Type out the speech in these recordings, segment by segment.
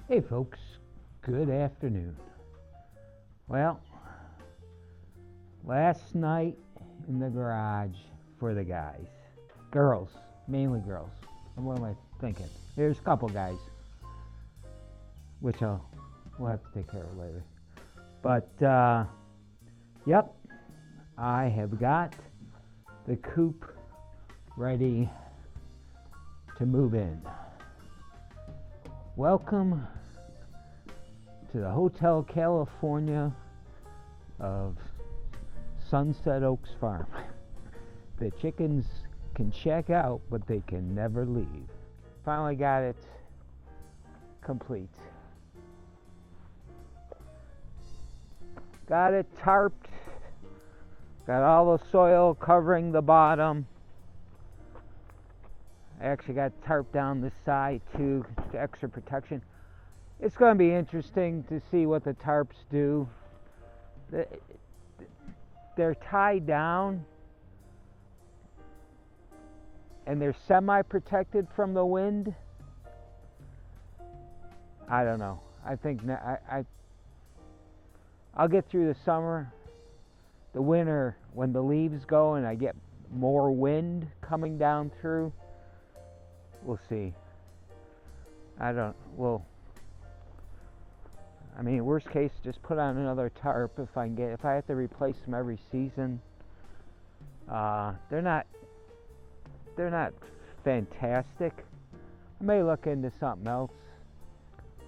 Hey folks, good afternoon. Well, last night in the garage for the guys, girls, mainly girls. And what am I thinking? There's a couple guys, which we'll have to take care of later. But yep, I have got the coop ready to move in. Welcome to the Hotel California of Sunset Oaks Farm. The chickens can check out, but they can never leave. Finally got it complete. Got it tarped. Got all the soil covering the bottom. I actually got tarp down the side too, for extra protection. It's going to be interesting to see what the tarps do. They're tied down and they're semi-protected from the wind. I don't know. I think I'll get through the summer. The winter, when the leaves go and I get more wind coming down through, we'll see. I mean, worst case, just put on another tarp if I have to replace them every season. They're not fantastic. I may look into something else.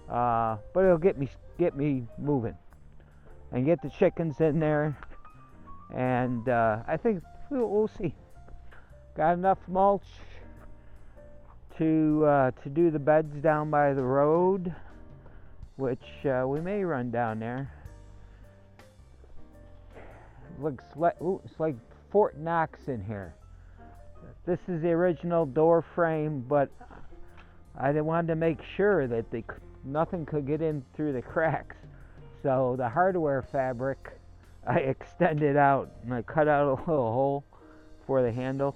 But it'll get me moving and get the chickens in there. And I think we'll see. Got enough mulch to do the beds down by the road, which we may run down there. It's like Fort Knox in here. This is the original door frame, but I wanted to make sure that nothing could get in through the cracks. So the hardware fabric, I extended out and I cut out a little hole for the handle.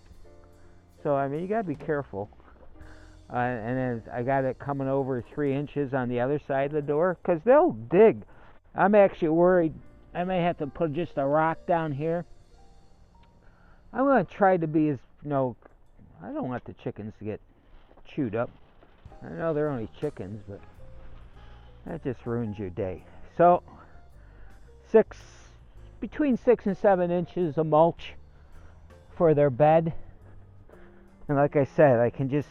So I mean, you gotta be careful. And then I got it coming over 3 inches on the other side of the door, because they'll dig. I'm actually worried I may have to put just a rock down here. I'm going to try to be as, I don't want the chickens to get chewed up. I know they're only chickens, but that just ruins your day. So, between 6 and 7 inches of mulch for their bed. And like I said, I can just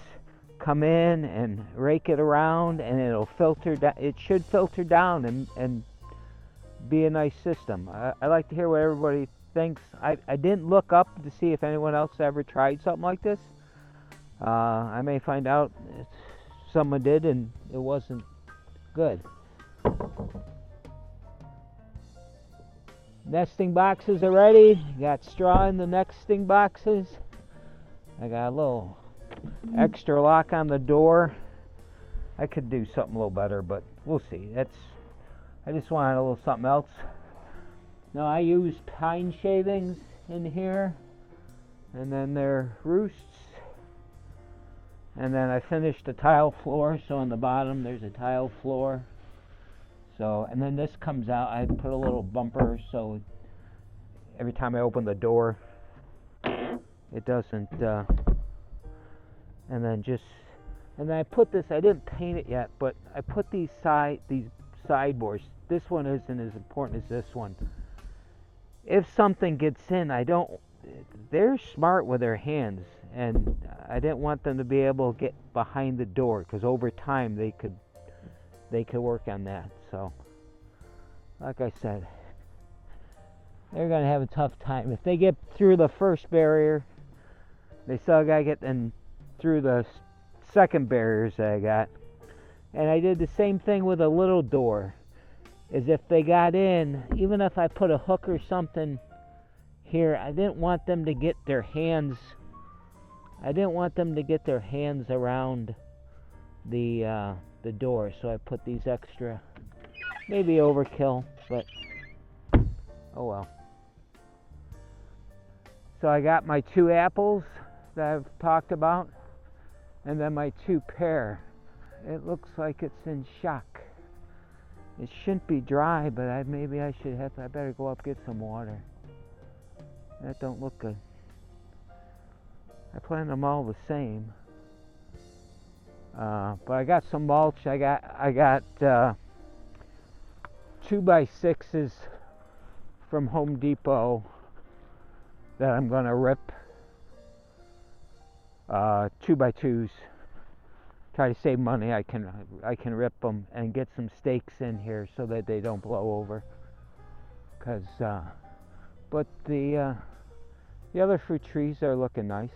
come in and rake it around and it'll filter down. It should filter down and be a nice system. I like to hear what everybody thinks. I didn't look up to see if anyone else ever tried something like this. I may find out someone did and it wasn't good. Nesting boxes are ready. Got straw in the nesting boxes. I got a little extra lock on the door. I could do something a little better, but we'll see. I just wanted a little something else. Now I use pine shavings in here, and then their roosts, and then I finished the tile floor. So on the bottom there's a tile floor. So, and then this comes out. I put a little bumper so every time I open the door, it doesn't. And then I put this. I didn't paint it yet, but I put these sideboards. This one isn't as important as this one. If something gets in, they're smart with their hands, and I didn't want them to be able to get behind the door, because over time they could work on that. So, like I said, they're gonna have a tough time if they get through the first barrier. They still gotta get in through the second barriers that I got. And I did the same thing with a little door. Is if they got in, even if I put a hook or something here, I didn't want them to get their hands around the door. So I put these extra, maybe overkill, but oh well. So I got my 2 apples that I've talked about, and then my 2 pear. it looks like it's in shock. It shouldn't be dry, but maybe I better go up get some water. That don't look good. I plant them all the same. But I got some mulch. I got 2x6s from Home Depot that I'm gonna rip. 2x2s. Try to save money. I can rip them and get some stakes in here so that they don't blow over. But the other fruit trees are looking nice.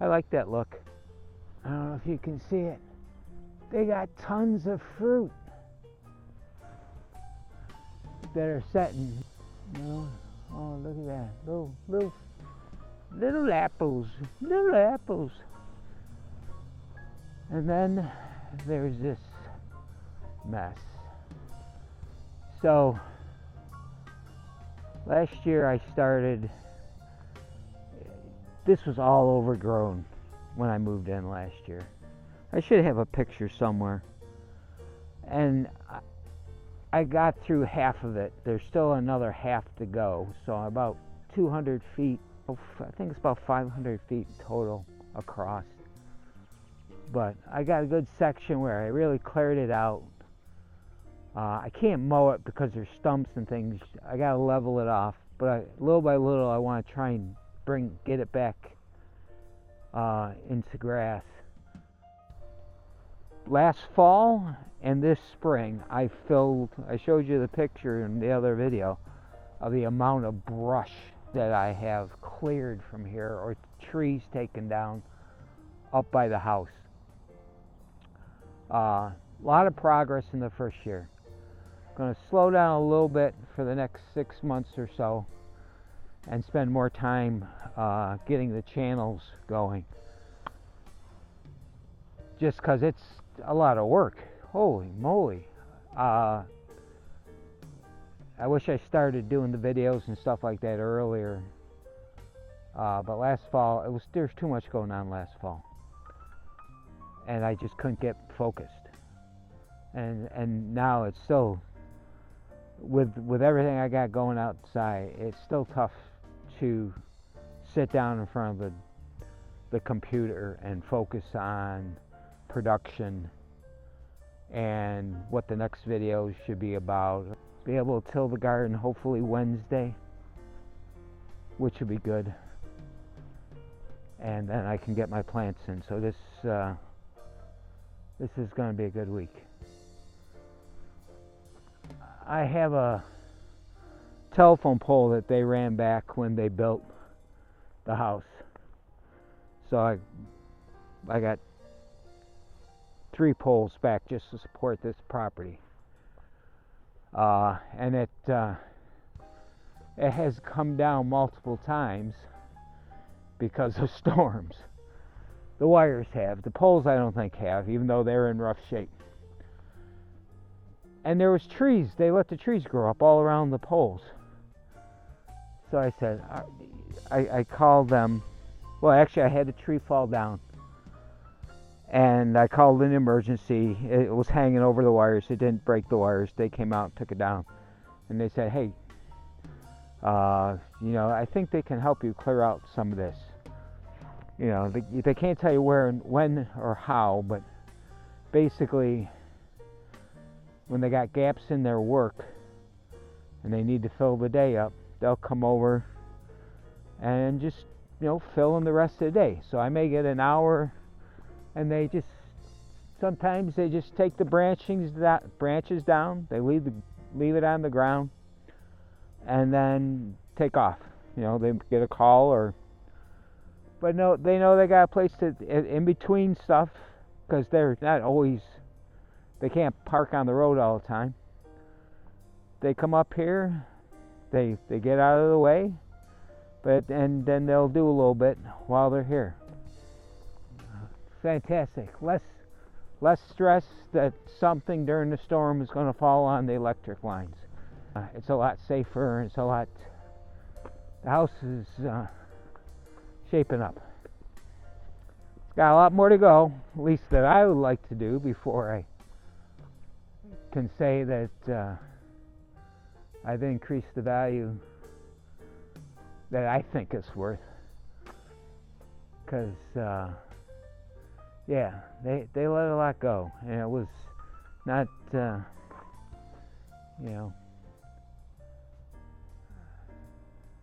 I like that look. I don't know if you can see it. They got tons of fruit that are setting. Oh, look at that. Little apples. Little apples. And then there's this mess. So last year I started, this was all overgrown when I moved in last year. I should have a picture somewhere. And I got through half of it. There's still another half to go. So about 200 feet, I think it's about 500 feet total across. But I got a good section where I really cleared it out. I can't mow it because there's stumps and things. I gotta level it off. But little by little, I want to try and get it back into grass. Last fall and this spring, I showed you the picture in the other video of the amount of brush that I have cleared from here, or trees taken down up by the house. A lot of progress in the first year. Going to slow down a little bit for the next 6 months or so and spend more time getting the channels going. Just because it's a lot of work. Holy moly. I wish I started doing the videos and stuff like that earlier. But last fall, there's too much going on last fall. And I just couldn't get focused. And now it's still, with everything I got going outside, it's still tough to sit down in front of the computer and focus on production and what the next video should be about. Be able to till the garden hopefully Wednesday, which would be good. And then I can get my plants in. So this is going to be a good week. I have a telephone pole that they ran back when they built the house. So I got 3 poles back just to support this property. And it has come down multiple times because of storms. The wires have. The poles I don't think have, even though they're in rough shape. And there was trees. They let the trees grow up all around the poles. So I said, I called them. Well, actually, I had a tree fall down. And I called an emergency. It was hanging over the wires. It didn't break the wires. They came out and took it down. And they said, hey, I think they can help you clear out some of this. They can't tell you where and when or how, but basically, when they got gaps in their work and they need to fill the day up, they'll come over and just, fill in the rest of the day. So I may get an hour, and sometimes they just take the branches down, they leave it on the ground, and then take off. They get a call but no, they know they got a place in between stuff, because they're not always, they can't park on the road all the time. They come up here, they get out of the way, and then they'll do a little bit while they're here. Fantastic. Less stress that something during the storm is going to fall on the electric lines. It's a lot safer. The house is shaping up. got a lot more to go, at least that I would like to do before I can say that I've increased the value that I think it's worth. Because, yeah, they let a lot go, and it was not, you know,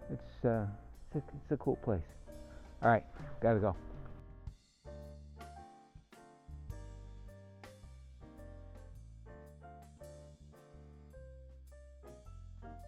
it's a cool place. All right, gotta go.